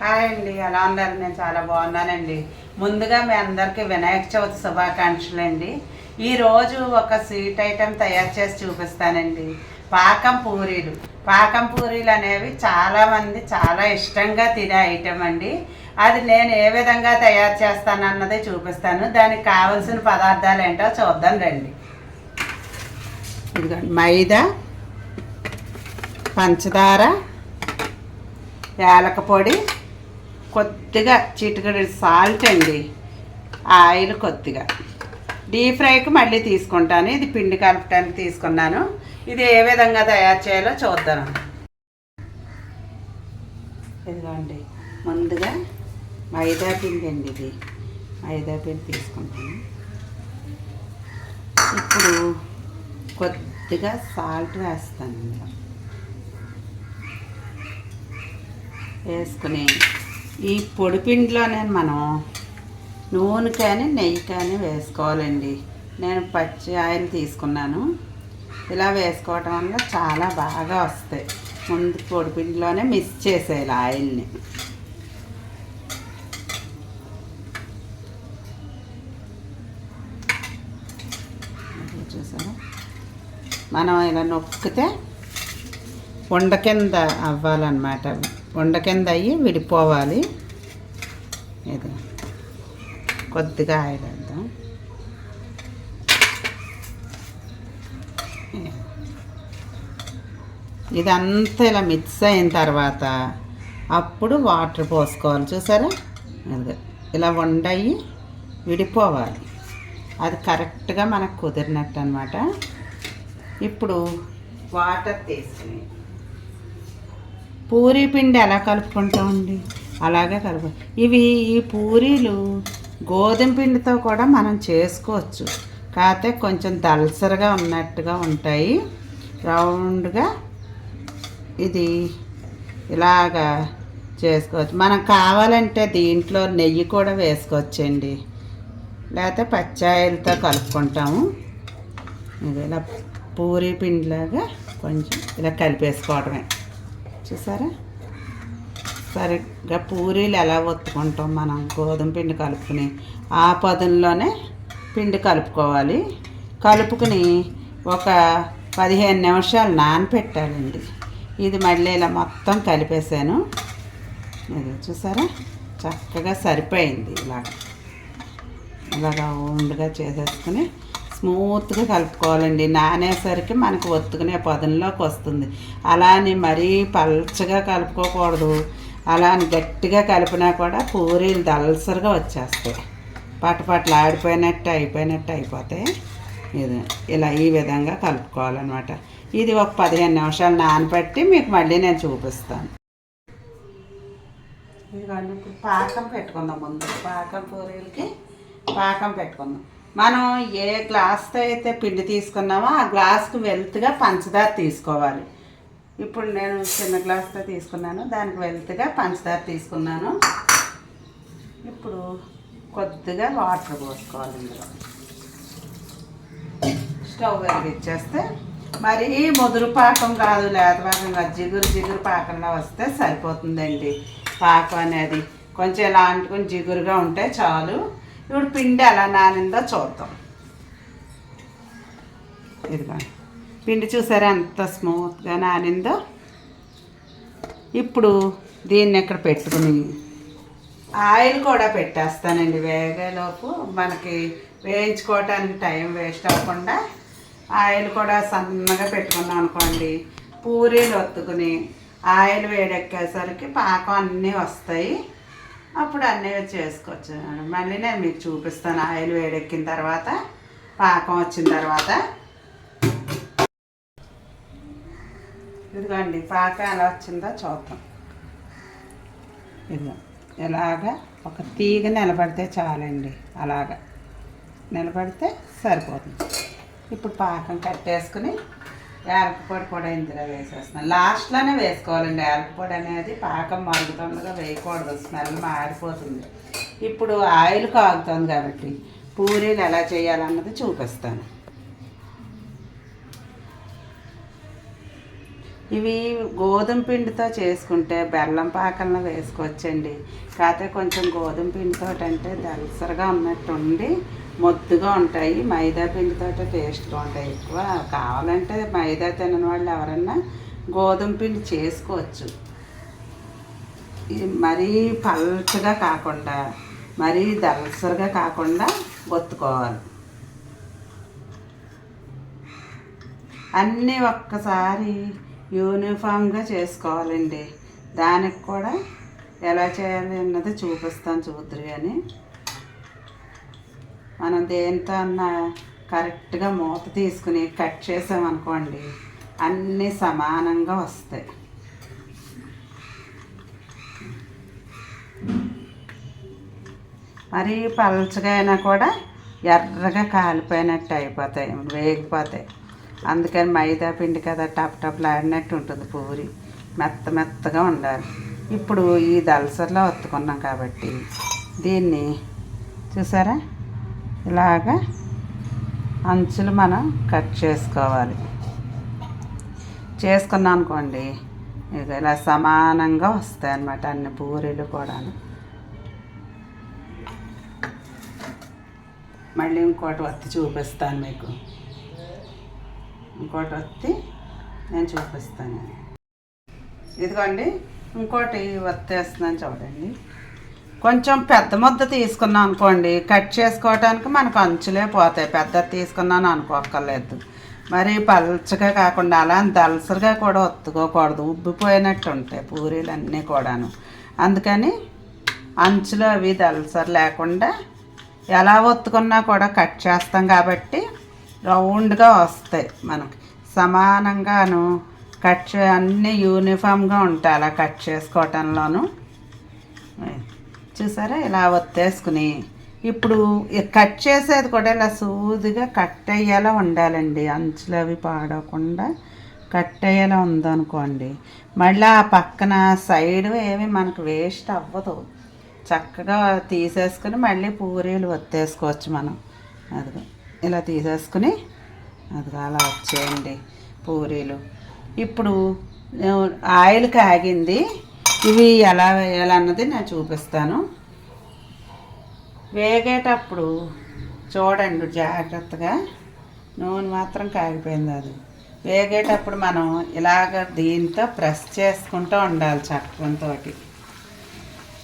Hi అండి, ఎలా ఉన్నారు? నేను చాలా బాగున్నానండి. ముందుగా మీ అందరికీ వినాయక చవితి శుభాకాంక్షలు అండి. ఈరోజు ఒక స్వీట్ ఐటెం తయారు చేసి చూపిస్తానండి. పాకం పూరీలు అనేవి చాలామంది చాలా ఇష్టంగా తినే ఐటెం అండి. అది నేను ఏ విధంగా తయారు చేస్తానన్నది చూపిస్తాను. దానికి కావలసిన పదార్థాలు ఏంటో చూద్దాం రండి. ఇదిగోండి, మైదా, పంచదార, యాలక పొడి, కొద్దిగా చిటికెడు సాల్ట్ అండి, ఆయిల్ కొద్దిగా. డీప్ ఫ్రైకి మళ్ళీ తీసుకుంటాను. ఇది పిండి కలపడానికి తీసుకున్నాను. ఇది ఏ విధంగా తయారు చేయాలో చూద్దాం. ఇదిగోండి, ముందుగా మైదా పిండి అండి. ఇది మైదా పిండి తీసుకుంటాను. ఇప్పుడు కొద్దిగా సాల్ట్ వేస్తాను. ఇందులో వేసుకుని ఈ పొడిపిండిలోనే మనం నూనె కానీ నెయ్యి కానీ వేసుకోవాలండి. నేను పచ్చి ఆయిల్ తీసుకున్నాను. ఇలా వేసుకోవటం వల్ల చాలా బాగా వస్తాయి. ముందు పొడిపిండిలోనే మిక్స్ చేసేయాలి ఆయిల్ని. చూసారా, మనం ఇలా నొక్కితే ఉండ కింద అవ్వాలన్నమాట. ఉండ కింద అయ్యి విడిపోవాలి. ఇది కొద్దిగా ఆయిల్ వేద్దాం. ఇదంతా ఇలా మిక్స్ అయిన తర్వాత అప్పుడు వాటర్ పోసుకోవాలి. చూసారా, ఇలా వండయి విడిపోవాలి. అది కరెక్ట్గా మనకు కుదిరినట్టు అనమాట. ఇప్పుడు వాటర్ తీసుకుని పూరీ పిండి ఎలా కలుపుకుంటామండి, అలాగే ఈ పూరీలు గోధుమ పిండితో కూడా మనం చేసుకోవచ్చు. కాకపోతే కొంచెం దల్సరగా ఉన్నట్టుగా ఉంటాయి. రౌండ్గా ఇది ఇలాగా చేసుకోవచ్చు. మనం కావాలంటే దీంట్లో నెయ్యి కూడా వేసుకోవచ్చండి. లేకపోతే పచ్చాయిలతో కలుపుకుంటాము. ఇది ఇలా పూరీ పిండిలాగా కొంచెం ఇలా కలిపేసుకోవడమే. చూసారా, సరిగ్గా పూరీలు ఎలా ఒత్తుకుంటాం మనం గోధుమ పిండి కలుపుకుని ఆ పదంలోనే పిండి కలుపుకోవాలి. కలుపుకుని ఒక 15 నిమిషాలు నానపెట్టాలండి. ఇది మళ్ళీ ఇలా మొత్తం కలిపేసాను. ఇది చూసారా, చక్కగా సరిపోయింది. ఇలాగా రౌండ్గా చేసేసుకుని స్మూత్గా కలుపుకోవాలండి. నానేసరికి మనకు ఒత్తుకునే పదంలోకి వస్తుంది. అలా అని మరీ పల్చగా కలుపుకోకూడదు. అలా అని గట్టిగా కలిపినా కూడా పూరీలు దల్సరగా వచ్చేస్తాయి. పటపట్లు అయిపోయినట్టు అయిపోతాయి. ఇది ఇలా ఈ విధంగా కలుపుకోవాలన్నమాట. ఇది ఒక 15 నిమిషాలు నానబెట్టి మీకు మళ్ళీ నేను చూపిస్తాను. ఇదిగోండి, ఇప్పుడు పాకం పెట్టుకుందాం. ముందు పూరీలకి పాకం పెట్టుకుందాం. మనం ఏ గ్లాస్తో అయితే పిండి తీసుకున్నామో ఆ గ్లాస్కి వెల్త్గా పంచదార తీసుకోవాలి. ఇప్పుడు నేను చిన్న గ్లాస్తో తీసుకున్నాను, దానికి వెల్త్గా పంచదార తీసుకున్నాను. ఇప్పుడు కొద్దిగా వాటర్ పోసుకోవాలి. ఇందులో స్టవ్ వెలిగించేస్తే మరీ ముదురు పాకం కాదు, లేత పాకం కాదు, జిగురు పాకంలో వస్తే సరిపోతుందండి. పాకం అనేది కొంచెం ఇలా అంటుకొని జిగురుగా ఉంటే చాలు. ఇప్పుడు పిండి ఎలా నానిందో చూద్దాం. ఇదిగో పిండి చూసారా ఎంత స్మూత్గా నానిందో. ఇప్పుడు దీన్ని ఇక్కడ పెట్టుకుని ఆయిల్ కూడా పెట్టేస్తానండి. వేగేలోపు మనకి వేయించుకోవటానికి టైం వేస్ట్ అవ్వకుండా ఆయిల్ కూడా సన్నగా పెట్టుకున్నాం అనుకోండి. పూరీలు ఒత్తుకుని ఆయిల్ వేడెక్కేసరికి పాకం అన్నీ వస్తాయి. అప్పుడు అన్నీ చేసుకోవచ్చు. మళ్ళీ నేను మీకు చూపిస్తాను ఆయిల్ వేడెక్కిన తర్వాత, పాకం వచ్చిన తర్వాత. ఇదిగోండి, పాకం ఎలా వచ్చిందో చూద్దాం. ఇదిగో ఇలాగా ఒక తీగ నిలబడితే చాలండి. అలాగా నిలబడితే సరిపోతుంది. ఇప్పుడు పాకం కట్టేసుకుని యాలక పొడి కూడా ఇందులో వేసేస్తున్నాను. లాస్ట్లోనే వేసుకోవాలండి. యాలక పొడి అనేది పాకం మరుగుతుండగా వేయకూడదు, స్మెల్ మారిపోతుంది. ఇప్పుడు ఆయిల్ కాగుతుంది కాబట్టి పూరీలు ఎలా చేయాలన్నది చూపిస్తాను. ఇవి గోధుమ పిండితో చేసుకుంటే బెల్లం పాకంలో వేసుకోవచ్చండి. కాకపోతే కొంచెం గోధుమ పిండితో అంటే దలసరగా ఉన్నట్టు ఉండి మొద్దుగా ఉంటాయి. మైదా పిండితో టేస్ట్గా ఉంటాయి. ఎక్కువ కావాలంటే మైదా తినని వాళ్ళు ఎవరన్నా గోధుమ పిండి చేసుకోవచ్చు. ఇది మరీ పల్చగా కాకుండా మరీ దలసరగా కాకుండా ఒత్తుకోవాలి. అన్నీ ఒక్కసారి యూనిఫామ్గా చేసుకోవాలండి. దానికి కూడా ఎలా చేయాలి అన్నది చూపిస్తాను, చూద్దరు. కానీ మనం దేంతో అన్నా కరెక్ట్గా మూత తీసుకుని కట్ చేసామనుకోండి అన్నీ సమానంగా వస్తాయి. మరీ పలచగా అయినా కూడా ఎర్రగా కాలిపోయినట్టు అయిపోతాయి, వేగిపోతాయి. అందుకని మైదా పిండి కదా టప్ టప్లాడినట్టు ఉంటుంది పూరి, మెత్తగా ఉండాలి. ఇప్పుడు ఈ దలసరిలో ఒత్తుకున్నాం కాబట్టి దీన్ని చూసారా ఇలాగా అంచులు మనం కట్ చేసుకోవాలి. చేసుకున్నాం అనుకోండి ఇక ఇలా సమానంగా వస్తాయి అన్నమాట అన్ని పూరీలు కూడా. మళ్ళీ ఇంకోటి ఒత్తి చూపిస్తాను మీకు. ఇంకోటి ఒత్తి నేను చూపిస్తాను. ఇదిగోండి ఇంకోటి ఒత్తేస్తున్నాను చూడండి. కొంచెం పెద్ద ముద్ద తీసుకున్నాం అనుకోండి కట్ చేసుకోవడానికి మనకు అంచులే పోతాయి. పెద్దది తీసుకున్నాను అనుకోక్కర్లేదు. మరి పల్చగా కాకుండా అలా దలసరిగా కూడా ఒత్తుకోకూడదు, ఉబ్బిపోయినట్టు ఉంటాయి పూరీలు అన్నీ కూడాను. అందుకని అంచులు అవి దలసరి లేకుండా ఎలా ఒత్తుకున్నా కూడా కట్ చేస్తాం కాబట్టి రౌండ్గా వస్తాయి మనకి సమానంగాను. అన్నీ యూనిఫామ్గా ఉంటాయి అలా కట్ చేసుకోవటంలోనూ. చూసారా ఇలా ఒత్తేసుకుని ఇప్పుడు కట్ చేసేది కూడా ఇలా సూదిగా కట్ అయ్యేలా ఉండాలండి. అంచులు అవి పాడకుండా కట్ అయ్యేలా ఉందనుకోండి మళ్ళీ ఆ పక్కన సైడ్ ఏమి మనకు వేస్ట్ అవ్వదు. చక్కగా తీసేసుకుని మళ్ళీ పూరీలు ఒత్తేసుకోవచ్చు మనం. అదిగో ఇలా తీసేసుకుని అదిగో అలా వచ్చేయండి పూరీలు. ఇప్పుడు ఆయిల్ కాగింది. ఇవి ఎలా వేయాలన్నది నేను చూపిస్తాను. వేగేటప్పుడు చూడండి జాగ్రత్తగా, నూనె మాత్రం కాగిపోయింది. అది వేగేటప్పుడు మనం ఇలాగ దీంతో ప్రెస్ చేసుకుంటూ ఉండాలి చక్రంతో.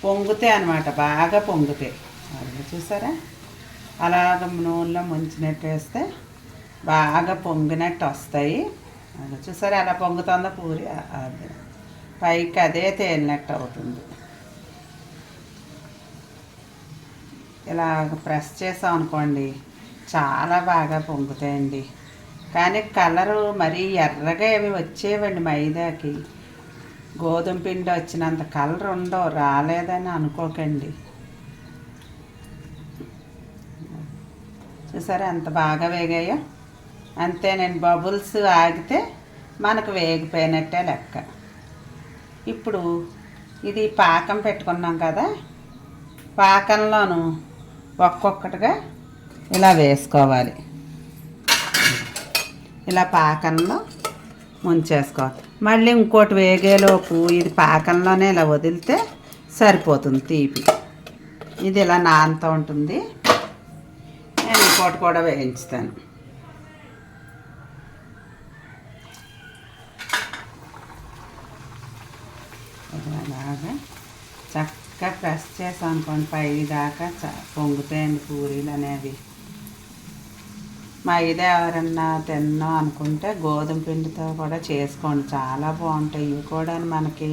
పొంగుతాయి అన్నమాట, బాగా పొంగుతాయి. అది చూసారా అలాగ నూనెలో ముంచినట్టు వేస్తే బాగా పొంగినట్టు వస్తాయి. అది చూసారా అలా పొంగుతుందో పూరి, అది పైకి అదే తేలినట్టు అవుతుంది. ఇలా ప్రెస్ చేసాం అనుకోండి చాలా బాగా పొంగుతాయండి. కానీ కలరు మరీ ఎర్రగా ఏమి వచ్చేవండి మైదాకి. గోధుమ పిండి వచ్చినంత కలర్ ఉండవు, రాలేదని అనుకోకండి. చూసారా ఎంత బాగా వేగాయో. అంతే, నేను బబుల్స్ ఆగితే మనకు వేగిపోయినట్టే లెక్క. ఇప్పుడు ఇది పాకం పెట్టుకున్నాం కదా, పాకంలోను ఒక్కొక్కటిగా ఇలా వేసుకోవాలి. ఇలా పాకంలో ముంచేసుకోవాలి. మళ్ళీ ఇంకోటి వేగేలోపు ఇది పాకంలోనే ఇలా వదిలితే సరిపోతుంది తీపి. ఇది ఇలా నానుతూ ఉంటుంది. నేను ఇంకోటి కూడా వేయించుతాను. అలాగా చక్కగా ప్రెస్ చేసాం అనుకోండి పై దాకా పొంగుతాయండి పూరీలు అనేవి. మైదా ఎవరన్నా తిన్నాం అనుకుంటే గోధుమ పిండితో కూడా చేసుకోండి, చాలా బాగుంటాయి. ఇవి కూడా మనకి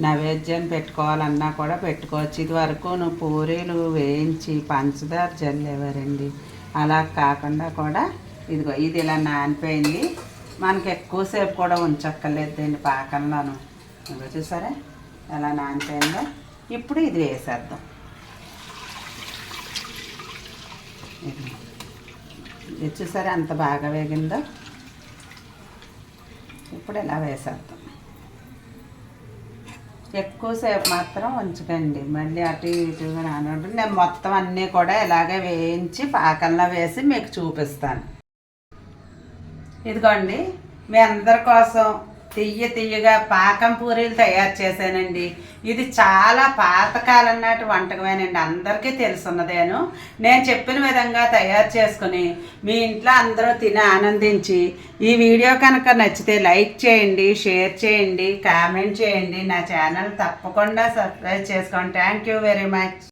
నైవేద్యం పెట్టుకోవాలన్నా కూడా పెట్టుకోవచ్చు. ఇది వరకు నువ్వు పూరీలు వేయించి పంచదార జల్లేవారండి. అలా కాకుండా కూడా ఇదిగో ఇది ఇలా నానిపోయింది. మనకి ఎక్కువసేపు కూడా ఉంచక్కర్లేదండి పాకంలోను. ఇదిగో చూసారా ఎలా నానిపోయిందో. ఇప్పుడు ఇది వేసేద్దాం. ఇది చూసారా అంత బాగా వేగిందో. ఇప్పుడు ఇలా వేసేద్దాం. ఎక్కువసేపు మాత్రం ఉంచకండి, మళ్ళీ అటు ఇటుగా నానబడి. నేను మొత్తం అన్నీ కూడా ఇలాగే వేయించి పాకంలో వేసి మీకు చూపిస్తాను. ఇదిగోండి మీ అందరి కోసం తియ్యగా పాకం పూరీలు తయారు చేశానండి. ఇది చాలా పాతకాలం నాటి వంటకమేనండి, అందరికీ తెలుసున్నదేను. నేను చెప్పిన విధంగా తయారు చేసుకుని మీ ఇంట్లో అందరూ తిని ఆనందించి, ఈ వీడియో కనుక నచ్చితే లైక్ చేయండి, షేర్ చేయండి, కామెంట్ చేయండి. నా ఛానల్ తప్పకుండా సబ్స్క్రైబ్ చేసుకోండి. Thank you very much.